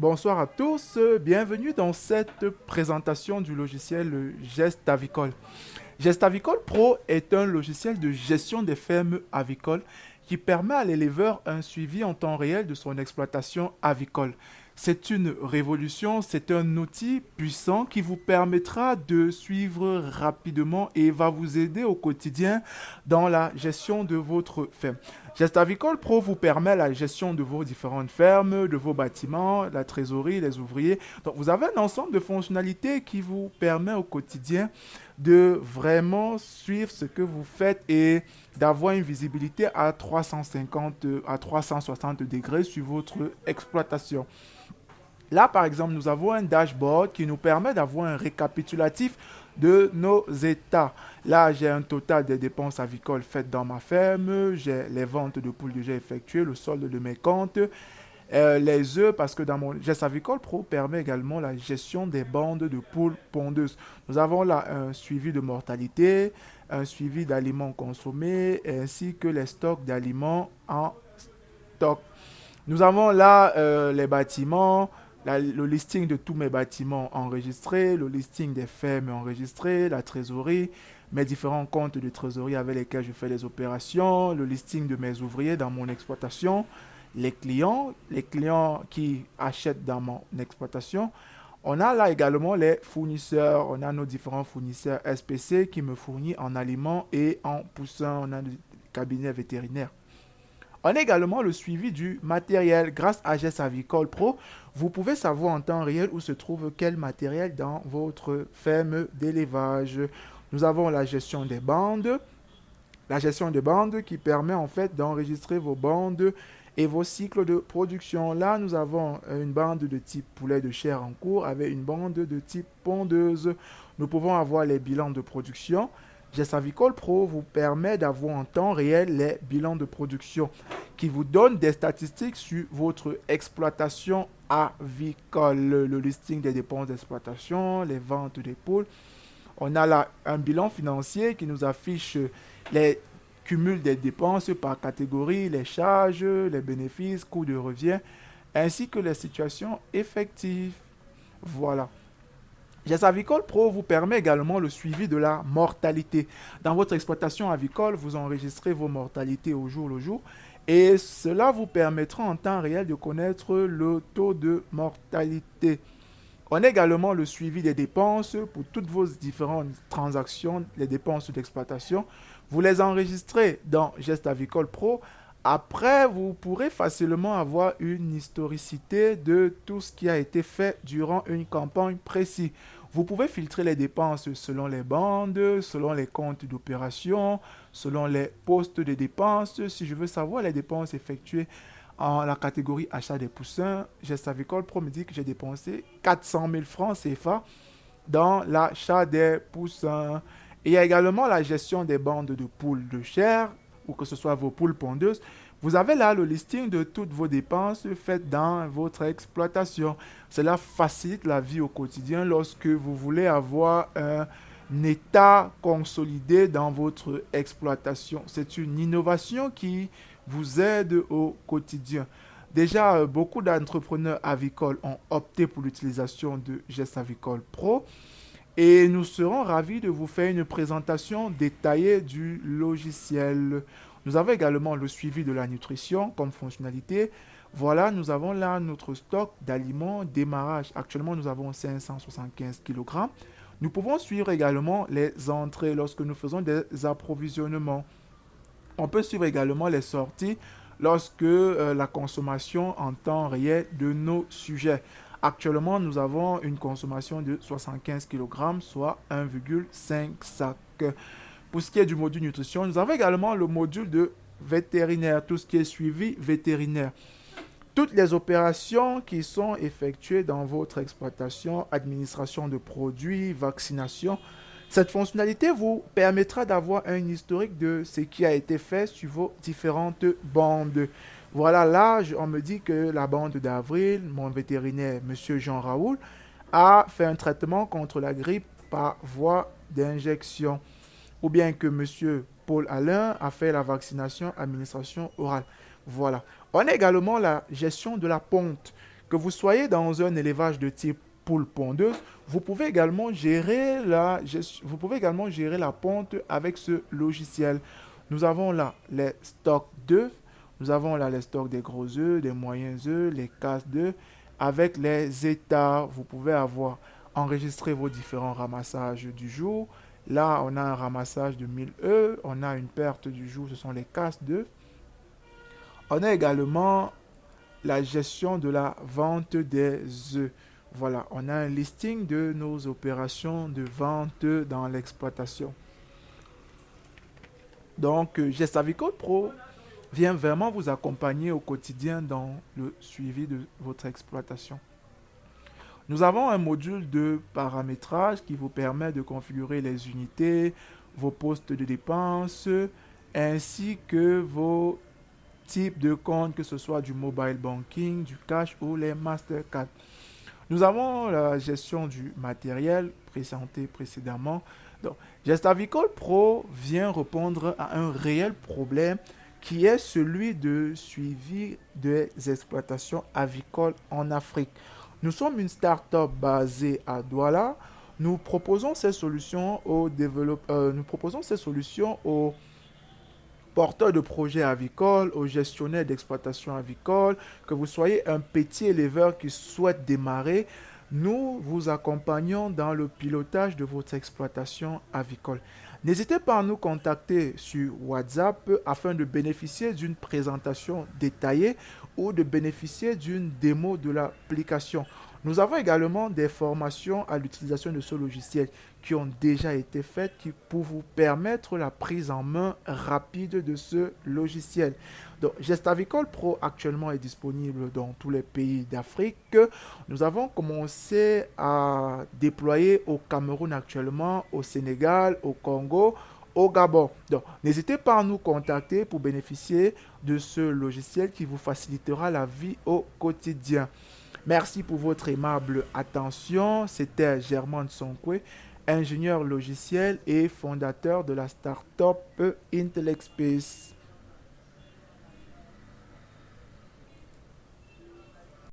bonsoir à tous, bienvenue dans cette présentation du logiciel Geste Avicole. Geste Avicole Pro est un logiciel de gestion des fermes avicoles qui permet à l'éleveur un suivi en temps réel de son exploitation avicole. C'est une révolution, c'est un outil puissant qui vous permettra de suivre rapidement et va vous aider au quotidien dans la gestion de votre ferme. Geste Avicole Pro vous permet la gestion de vos différentes fermes, de vos bâtiments, la trésorerie, les ouvriers. Donc vous avez un ensemble de fonctionnalités qui vous permet au quotidien de vraiment suivre ce que vous faites et d'avoir une visibilité à 350 à 360 degrés sur votre exploitation. Là, par exemple, nous avons un dashboard qui nous permet d'avoir un récapitulatif de nos états. Là, j'ai un total des dépenses avicoles faites dans ma ferme, j'ai les ventes de poules déjà effectuées, le solde de mes comptes, les œufs, parce que dans mon geste avicole pro permet également la gestion des bandes de poules pondeuses. Nous avons là un suivi de mortalité, un suivi d'aliments consommés, ainsi que les stocks d'aliments en stock. Nous avons là les bâtiments, le listing de tous mes bâtiments enregistrés, le listing des fermes enregistrées, la trésorerie, mes différents comptes de trésorerie avec lesquels je fais les opérations, le listing de mes ouvriers dans mon exploitation, les clients qui achètent dans mon exploitation. On a là également les fournisseurs, on a nos différents fournisseurs SPC qui me fournissent en aliments et en poussins, on a des cabinets vétérinaires. On a également le suivi du matériel. Grâce à GES Avicole Pro, vous pouvez savoir en temps réel où se trouve quel matériel dans votre ferme d'élevage. Nous avons la gestion des bandes. La gestion des bandes qui permet en fait d'enregistrer vos bandes et vos cycles de production. Là, nous avons une bande de type poulet de chair en cours avec une bande de type pondeuse. Nous pouvons avoir les bilans de production. GES Avicole Pro vous permet d'avoir en temps réel les bilans de production qui vous donnent des statistiques sur votre exploitation avicole, le listing des dépenses d'exploitation, les ventes des poules. On a là un bilan financier qui nous affiche les cumuls des dépenses par catégorie, les charges, les bénéfices, coûts de revient, ainsi que les situations effectives. Voilà. GES Avicole Pro vous permet également le suivi de la mortalité. Dans votre exploitation avicole, vous enregistrez vos mortalités au jour le jour et cela vous permettra en temps réel de connaître le taux de mortalité. On a également le suivi des dépenses pour toutes vos différentes transactions, les dépenses d'exploitation. Vous les enregistrez dans GES Avicole Pro. Après, vous pourrez facilement avoir une historicité de tout ce qui a été fait durant une campagne précise. Vous pouvez filtrer les dépenses selon les bandes, selon les comptes d'opération, selon les postes de dépenses. Si je veux savoir les dépenses effectuées en la catégorie achat des poussins, GES Avicole Pro me dit que j'ai dépensé 400 000 francs CFA dans l'achat des poussins. Et il y a également la gestion des bandes de poules de chair, ou que ce soit vos poules pondeuses. Vous avez là le listing de toutes vos dépenses faites dans votre exploitation. Cela facilite la vie au quotidien lorsque vous voulez avoir un état consolidé dans votre exploitation. C'est une innovation qui vous aide au quotidien. Déjà, beaucoup d'entrepreneurs avicoles ont opté pour l'utilisation de GES Avicole Pro et nous serons ravis de vous faire une présentation détaillée du logiciel. Nous avons également le suivi de la nutrition comme fonctionnalité. Voilà, nous avons là notre stock d'aliments démarrage. Actuellement, nous avons 575 kg. Nous pouvons suivre également les entrées lorsque nous faisons des approvisionnements. On peut suivre également les sorties lorsque la consommation en temps réel de nos sujets. Actuellement, nous avons une consommation de 75 kg, soit 1,5 sac. Pour ce qui est du module nutrition, nous avons également le module de vétérinaire, tout ce qui est suivi vétérinaire. Toutes les opérations qui sont effectuées dans votre exploitation, administration de produits, vaccination, cette fonctionnalité vous permettra d'avoir un historique de ce qui a été fait sur vos différentes bandes. Voilà, là, on me dit que la bande d'avril, mon vétérinaire, monsieur Jean Raoul, a fait un traitement contre la grippe par voie d'injection. Ou bien que monsieur Paul Alain a fait la vaccination administration orale. Voilà. On a également la gestion de la ponte Que vous soyez dans un élevage de type poule pondeuse, vous pouvez également gérer la ponte avec ce logiciel. Nous avons là les stocks d'œufs, nous avons là les stocks des gros œufs, des moyens œufs, les casses d'œufs, avec les états. Vous pouvez avoir enregistré vos différents ramassages du jour. Là, on a un ramassage de 1000 œufs, on a une perte du jour, ce sont les casses d'œufs. On a également la gestion de la vente des œufs. Voilà, on a un listing de nos opérations de vente dans l'exploitation. Donc, Gestavicol Pro vient vraiment vous accompagner au quotidien dans le suivi de votre exploitation. Nous avons un module de paramétrage qui vous permet de configurer les unités, vos postes de dépenses, ainsi que vos types de comptes, que ce soit du mobile banking, du cash ou les Mastercard. Nous avons la gestion du matériel présenté précédemment. Donc, Gestavicol Pro vient répondre à un réel problème qui est celui de suivi des exploitations avicoles en Afrique. Nous sommes une start-up basée à Douala. Nous proposons ces solutions aux porteurs de projets avicoles, aux gestionnaires d'exploitation avicole, que vous soyez un petit éleveur qui souhaite démarrer, nous vous accompagnons dans le pilotage de votre exploitation avicole. N'hésitez pas à nous contacter sur WhatsApp afin de bénéficier d'une présentation détaillée ou de bénéficier d'une démo de l'application. Nous avons également des formations à l'utilisation de ce logiciel qui ont déjà été faites pour vous permettre la prise en main rapide de ce logiciel. Donc, Gestavicol Pro actuellement est disponible dans tous les pays d'Afrique. Nous avons commencé à déployer au Cameroun actuellement, au Sénégal, au Congo, au Gabon. Donc, n'hésitez pas à nous contacter pour bénéficier de ce logiciel qui vous facilitera la vie au quotidien. Merci pour votre aimable attention. C'était Germain Sonkwe, ingénieur logiciel et fondateur de la start-up Intellect Space.